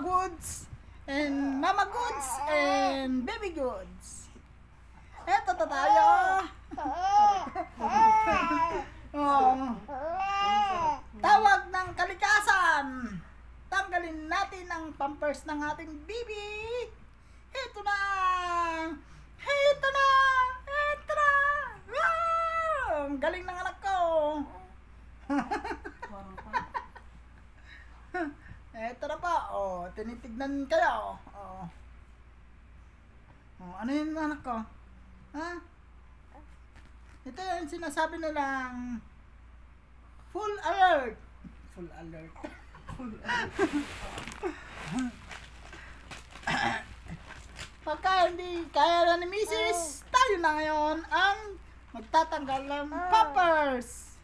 Papa Goods and Mama Goods and Baby Goods. Eto na tayo. Tawag ng kalikasan. Tanggalin natin ang pampers ng ating bibi. Ito na. Ito na. Ito na. Ang galing ng anak ko. Ito na pa. Oh, tinitignan kayo. Oh. Oh, ano yun anak ko? Ha? Ito yung sinasabi nilang full alert. Full alert. Full alert. Pagka hindi kaya na ni Mrs., tayo na ngayon ang magtatanggal ng poppers.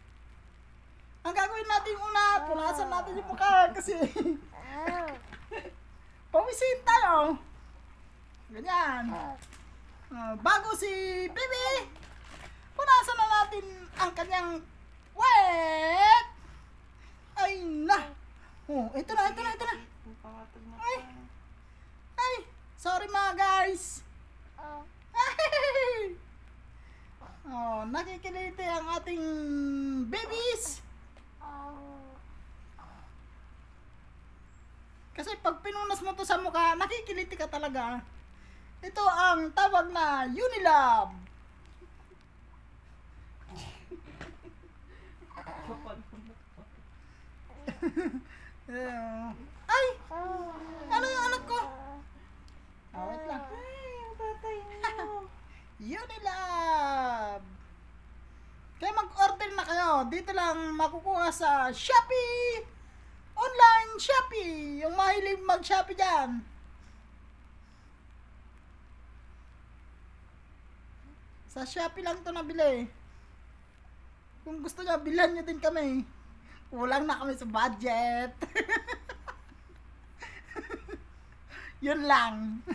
Ang gagawin natin una, punasan natin yung mukha kasi pawisin tayo. Ganyan. Bago si Bibi, punasan na natin ang kanyang wet. Ay na. Oh, ito na. Ay, sorry mga guys. Ay. Oh, nakikiliti ang ating babies. Kasi pag pinunas mo to sa mukha, nakikiliti ka talaga. Ito ang tawag na Unilab. Ay! Ano yung anak ko? Wait lang. Ay, ang tatay mo. Unilab. Kaya mag-order na kayo. Dito lang makukuha sa Shopee. Online Shopee. Yung mahilig mag-Shopee dyan. Sa Shopee lang to nabili. Kung gusto nyo, bilhan nyo din kami. Kulang na kami sa budget. Yun lang.